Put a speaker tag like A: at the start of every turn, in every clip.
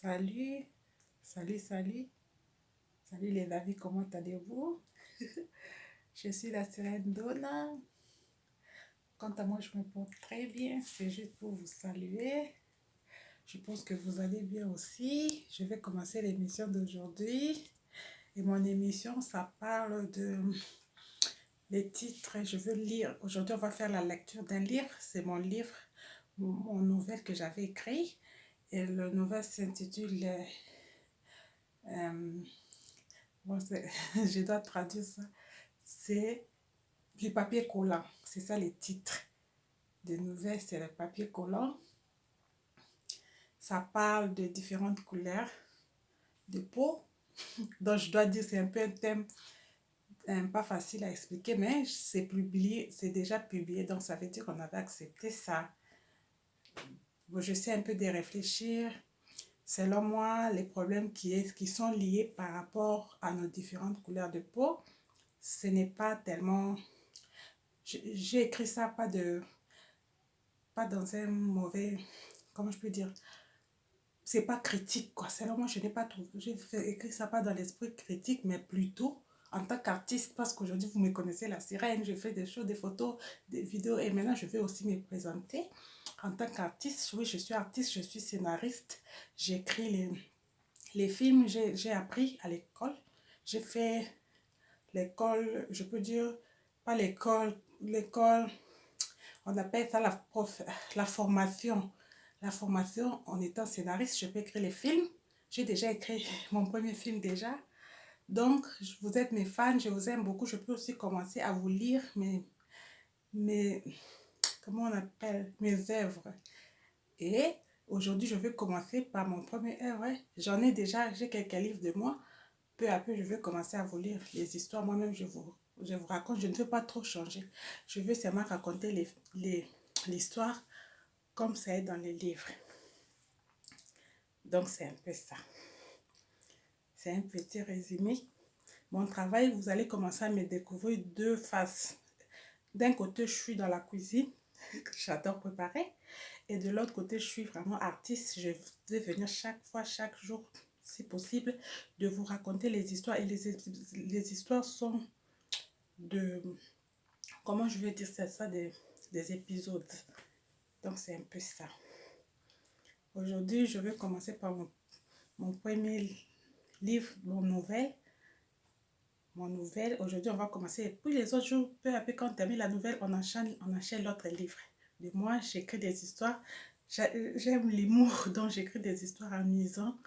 A: Salut, salut les amis, comment allez-vous? Je suis la sirène Donna. Quant à moi, je me porte très bien. C'est juste pour vous saluer. Je pense que vous allez bien aussi. Je vais commencer l'émission d'aujourd'hui. Et mon émission, ça parle de les titres. Je veux lire. Aujourd'hui, on va faire la lecture d'un livre. C'est mon livre, mon nouvelle que j'avais écrit. Et le nouvel s'intitule bon, je dois traduire ça. C'est du papier collant. C'est ça les titres des nouvelles, c'est le papier collant. Ça parle de différentes couleurs de peau. Donc je dois dire c'est un peu un thème pas facile à expliquer, mais c'est publié, c'est déjà publié, donc ça veut dire qu'on avait accepté ça. Bon, je sais un peu de réfléchir. Selon moi, les problèmes qui sont liés par rapport à nos différentes couleurs de peau, ce n'est pas tellement... J'ai écrit ça pas dans un mauvais, comment je peux dire, c'est pas critique quoi. Selon moi, je n'ai pas trouvé, j'ai écrit ça pas dans l'esprit critique, mais plutôt en tant qu'artiste, parce qu'aujourd'hui vous me connaissez la sirène, je fais des choses, des photos, des vidéos, et maintenant je vais aussi me présenter en tant qu'artiste. Oui, je suis artiste, je suis scénariste, j'écris les films, j'ai appris à l'école, j'ai fait l'école, je peux dire, pas l'école, on appelle ça la formation. La formation en étant scénariste, je peux écrire les films. J'ai déjà écrit mon premier film déjà. Donc, vous êtes mes fans, je vous aime beaucoup. Je peux aussi commencer à vous lire mes comment on appelle, mes œuvres. Et aujourd'hui, je vais commencer par mon premier œuvre. J'en ai déjà, j'ai quelques livres de moi. Peu à peu, je vais commencer à vous lire les histoires. Moi-même, je vous raconte. Je ne veux pas trop changer. Je veux seulement raconter l'histoire comme ça est dans les livres. Donc, c'est un peu ça. C'est un petit résumé. Mon travail, vous allez commencer à me découvrir deux faces. D'un côté, je suis dans la cuisine, j'adore préparer. Et de l'autre côté, je suis vraiment artiste. Je vais venir chaque fois, chaque jour, si possible, de vous raconter les histoires. Et les histoires sont de, comment je vais dire ça, des épisodes. Donc, c'est un peu ça. Aujourd'hui, je vais commencer par mon premier livre, mon nouvelle. Aujourd'hui, on va commencer. Et puis les autres jours, peu à peu, quand on termine la nouvelle, on enchaîne l'autre livre. De moi, j'écris des histoires. J'aime l'humour, donc j'écris des histoires amusantes.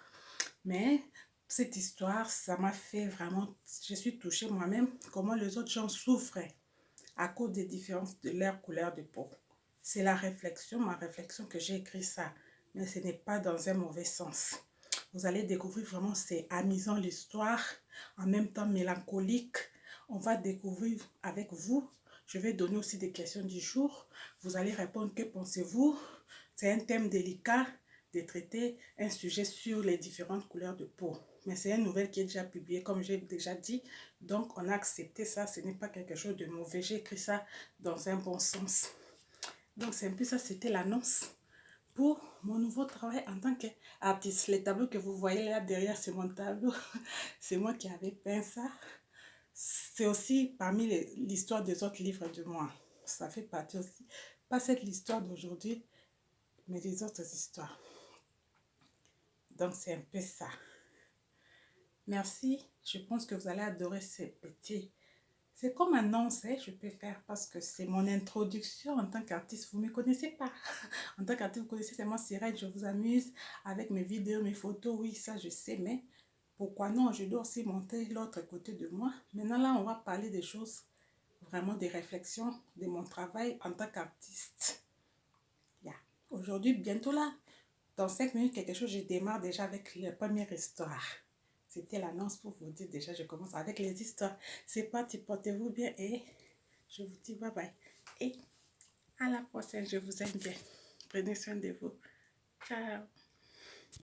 A: Mais cette histoire, ça m'a fait vraiment... Je suis touchée moi-même comment les autres gens souffraient à cause des différences de leur couleur de peau. C'est ma réflexion que j'ai écrit ça. Mais ce n'est pas dans un mauvais sens. Vous allez découvrir vraiment, c'est amusant l'histoire, en même temps mélancolique. On va découvrir avec vous. Je vais donner aussi des questions du jour. Vous allez répondre, que pensez-vous? C'est un thème délicat de traiter un sujet sur les différentes couleurs de peau. Mais c'est une nouvelle qui est déjà publiée, comme j'ai déjà dit. Donc, on a accepté ça. Ce n'est pas quelque chose de mauvais. J'ai écrit ça dans un bon sens. Donc, c'est un peu ça, c'était l'annonce pour mon nouveau travail en tant qu'artiste. Les tableaux que vous voyez là derrière, c'est mon tableau. C'est moi qui avais peint ça. C'est aussi parmi l'histoire des autres livres de moi. Ça fait partie aussi. Pas cette histoire d'aujourd'hui, mais les autres histoires. Donc, c'est un peu ça. Merci. Je pense que vous allez adorer ces petits. C'est comme un annonce, je peux faire parce que c'est mon introduction en tant qu'artiste. Vous ne me connaissez pas. En tant qu'artiste, vous connaissez, c'est moi Sirène, je vous amuse avec mes vidéos, mes photos. Oui, ça je sais, mais pourquoi non? Je dois aussi montrer l'autre côté de moi. Maintenant là, on va parler des choses, vraiment des réflexions de mon travail en tant qu'artiste. Yeah. Aujourd'hui, bientôt là, dans 5 minutes, quelque chose, je démarre déjà avec la première histoire. C'était l'annonce pour vous dire déjà, je commence avec les histoires. C'est parti, portez-vous bien et je vous dis bye bye. Et à la prochaine, je vous aime bien. Prenez soin de vous. Ciao.